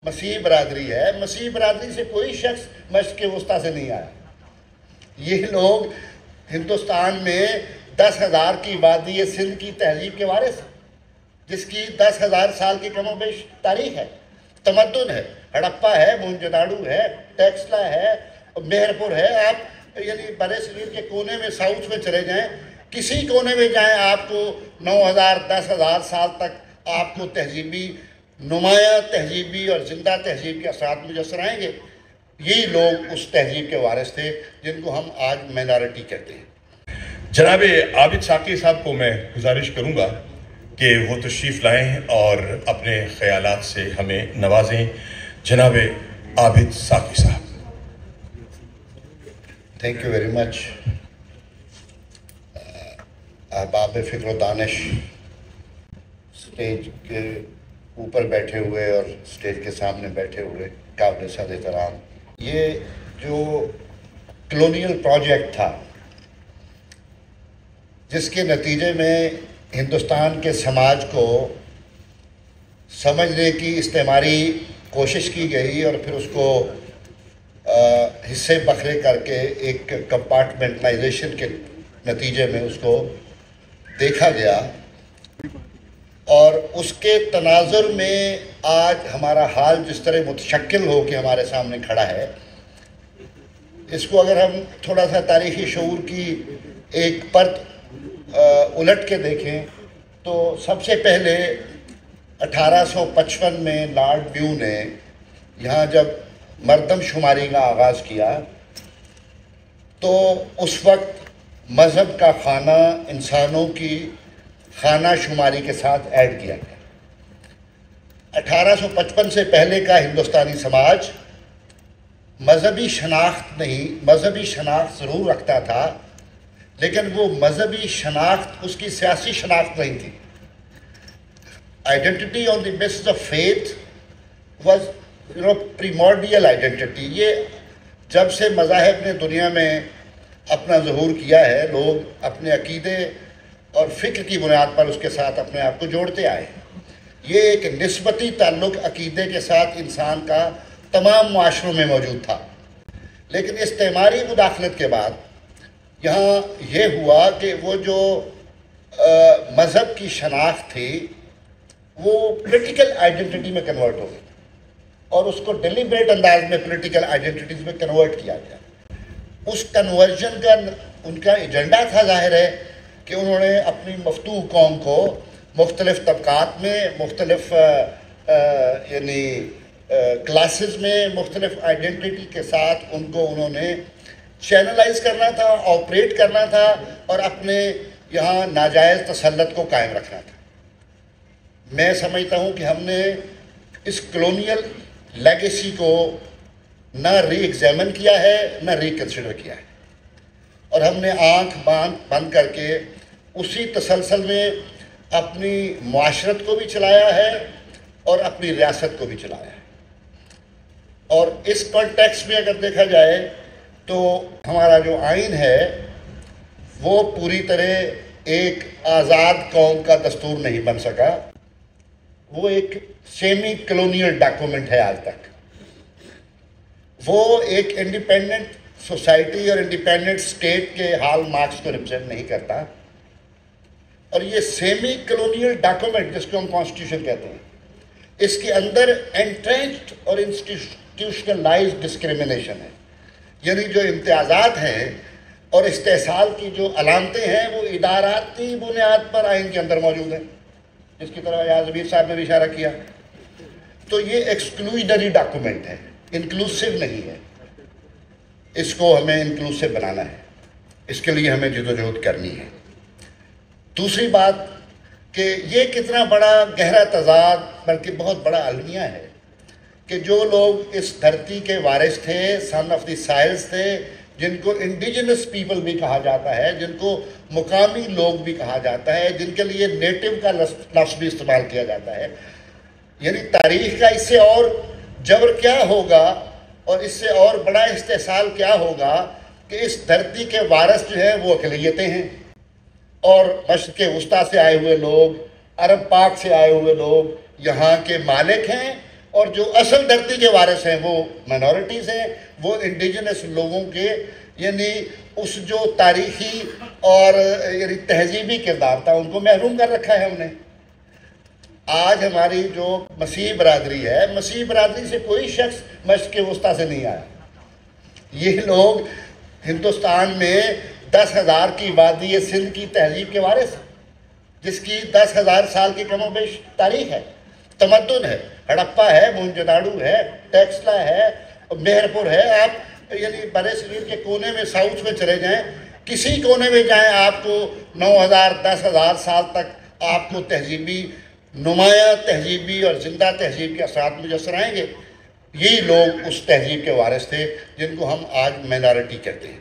مسیح برادری ہے. مسیح برادری سے کوئی شخص مشرق وسطیٰ سے نہیں آیا. یہ لوگ ہندوستان میں 10,000 کی وادی سندھ کی تہذیب کے وارث ہیں، جس کی 10,000 سال کی کم و بیش تاریخ ہے، تمدن ہے. ہڑپا ہے، موہنجوداڑو ہے، ٹیکسلا ہے، مہر پور ہے. آپ یعنی برِ صغیر کے کونے میں ساؤتھ میں چلے جائیں، کسی کونے میں جائیں، آپ کو 9,000 10,000 سال تک آپ کو تہذیبی نمایاں تہذیبی اور زندہ تہذیب کے اثرات میسر آئیں گے. یہی لوگ اس تہذیب کے وارث تھے جن کو ہم آج مائنارٹی کہتے ہیں. جناب عابد ساقی صاحب کو میں گزارش کروں گا کہ وہ تشریف لائیں اور اپنے خیالات سے ہمیں نوازیں. جناب عابد ساقی صاحب. Thank you very much. احباب فکر و دانش، اسٹیج کے اوپر بیٹھے ہوئے اور اسٹیج کے سامنے بیٹھے ہوئے قابل صد احترام. یہ جو کلونیل پروجیکٹ تھا جس کے نتیجے میں ہندوستان کے سماج کو سمجھنے کی استعماری کوشش کی گئی اور پھر اس کو حصے بکھرے کر کے ایک کمپارٹمنٹلائزیشن کے نتیجے میں اس کو دیکھا گیا، اور اس کے تناظر میں آج ہمارا حال جس طرح متشکل ہو کے ہمارے سامنے کھڑا ہے، اس کو اگر ہم تھوڑا سا تاریخی شعور کی ایک پرت الٹ کے دیکھیں تو سب سے پہلے 1855 میں لارڈ ڈیو نے یہاں جب مردم شماری کا آغاز کیا تو اس وقت مذہب کا خانہ انسانوں کی خانہ شماری کے ساتھ ایڈ کیا گیا. 1855 سے پہلے کا ہندوستانی سماج مذہبی شناخت نہیں، مذہبی شناخت ضرور رکھتا تھا، لیکن وہ مذہبی شناخت اس کی سیاسی شناخت نہیں تھی. Identity on the basis of faith was primordial identity. یہ جب سے مذاہب نے دنیا میں اپنا ظہور کیا ہے، لوگ اپنے عقیدے اور فکر کی بنیاد پر اس کے ساتھ اپنے آپ کو جوڑتے آئے. یہ ایک نسبتی تعلق عقیدے کے ساتھ انسان کا تمام معاشروں میں موجود تھا. لیکن استعماری مداخلت کے بعد یہاں یہ ہوا کہ وہ جو مذہب کی شناخت تھی وہ پولیٹیکل آئیڈینٹی میں کنورٹ ہو گئی اور اس کو ڈیلیبریٹ انداز میں پولیٹیکل آئیڈینٹیز میں کنورٹ کیا گیا. اس کنورژن کا ان کا ایجنڈا تھا، ظاہر ہے کہ انہوں نے اپنی مفتوح قوم کو مختلف طبقات میں، مختلف یعنی کلاسز میں، مختلف آئیڈینٹی کے ساتھ ان کو انہوں نے چینلائز کرنا تھا، آپریٹ کرنا تھا اور اپنے یہاں ناجائز تسلط کو قائم رکھنا تھا. میں سمجھتا ہوں کہ ہم نے اس کلونیل لیگیسی کو نہ ری ایگزامن کیا ہے، نہ ری کنسیڈر کیا ہے، اور ہم نے آنکھ بند کر کے اسی تسلسل میں اپنی معاشرت کو بھی چلایا ہے اور اپنی ریاست کو بھی چلایا ہے. اور اس کانٹیکسٹ میں اگر دیکھا جائے تو ہمارا جو آئین ہے وہ پوری طرح ایک آزاد قوم کا دستور نہیں بن سکا. وہ ایک سیمی کلونیل ڈاکومنٹ ہے آج تک. وہ ایک انڈیپینڈنٹ سوسائٹی اور انڈیپینڈنٹ اسٹیٹ کے ہال مارکس کو ریپرزینٹ نہیں کرتا. اور یہ سیمی کلونیل ڈاکومنٹ جس کو ہم کانسٹیٹیوشن کہتے ہیں، اس کے اندر انٹرینچڈ اور انسٹیٹیوشنلائزڈ ڈسکریمنیشن ہے. یعنی جو امتیازات ہیں اور استحصال کی جو علامتیں ہیں وہ اداراتی بنیاد پر آئین کے اندر موجود ہیں، جس کی طرح یاز ضمیر صاحب نے بھی اشارہ کیا. تو یہ ایکسکلوژنری ڈاکومنٹ ہے، انکلوسیو نہیں ہے. اس کو ہمیں انکلوسیو بنانا ہے، اس کے لیے ہمیں جدوجہد کرنی ہے. دوسری بات کہ یہ کتنا بڑا گہرا تضاد بلکہ بہت بڑا المیہ ہے کہ جو لوگ اس دھرتی کے وارث تھے، سن آف دی سائلز تھے، جن کو انڈیجنس پیپل بھی کہا جاتا ہے، جن کو مقامی لوگ بھی کہا جاتا ہے، جن کے لیے نیٹو کا لفظ بھی استعمال کیا جاتا ہے. یعنی تاریخ کا اس سے اور جبر کیا ہوگا اور اس سے اور بڑا استحصال کیا ہوگا کہ اس دھرتی کے وارث جو ہیں وہ اقلیتیں ہیں، اور مشرق وسطیٰ سے آئے ہوئے لوگ، عرب پاک سے آئے ہوئے لوگ یہاں کے مالک ہیں اور جو اصل دھرتی کے وارث ہیں وہ مائنورٹیز ہیں، وہ انڈیجنس لوگوں کے، یعنی اس جو تاریخی اور یعنی تہذیبی کردار تھا ان کو محروم کر رکھا ہے ہم نے۔ آج ہماری جو مسیحی برادری ہے، مسیحی برادری سے کوئی شخص مشرق وسطیٰ سے نہیں آیا۔ یہ لوگ ہندوستان میں 10,000 کی وادی سندھ کی تہذیب کے وارث ہیں، جس کی 10,000 سال کی کم و بیش تاریخ ہے، تمدن ہے، ہڑپا ہے، موہنجو ہے، ٹیکسلا ہے، مہر پور ہے۔ آپ یعنی برِ صغیر کے کونے میں ساؤتھ میں چلے جائیں، کسی کونے میں جائیں، آپ کو 9,000 10,000 سال تک آپ کو تہذیبی نمایاں تہذیبی اور زندہ تہذیب کے اثرات مجسر آئیں گے۔ یہی لوگ اس تہذیب کے وارث تھے جن کو ہم آج مائنارٹی کہتے ہیں۔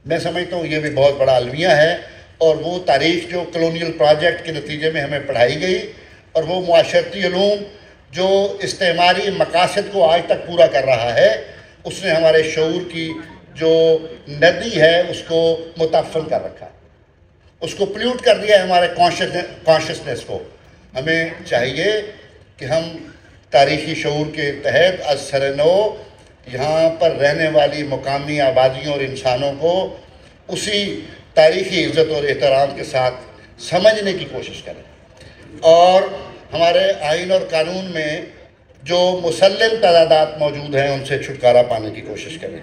میں سمجھتا ہوں یہ بھی بہت بڑا المیہ ہے، اور وہ تاریخ جو کلونیل پروجیکٹ کے نتیجے میں ہمیں پڑھائی گئی، اور وہ معاشرتی علوم جو استعماری مقاصد کو آج تک پورا کر رہا ہے، اس نے ہمارے شعور کی جو ندی ہے اس کو متعفن کر رکھا ہے، اس کو پلیوٹ کر دیا ہے ہمارے کانشسنس کو۔ ہمیں چاہیے کہ ہم تاریخی شعور کے تحت از سر نو یہاں پر رہنے والی مقامی آبادیوں اور انسانوں کو اسی تاریخی عزت اور احترام کے ساتھ سمجھنے کی کوشش کریں، اور ہمارے آئین اور قانون میں جو مسلم تعدادات موجود ہیں ان سے چھٹکارا پانے کی کوشش کریں۔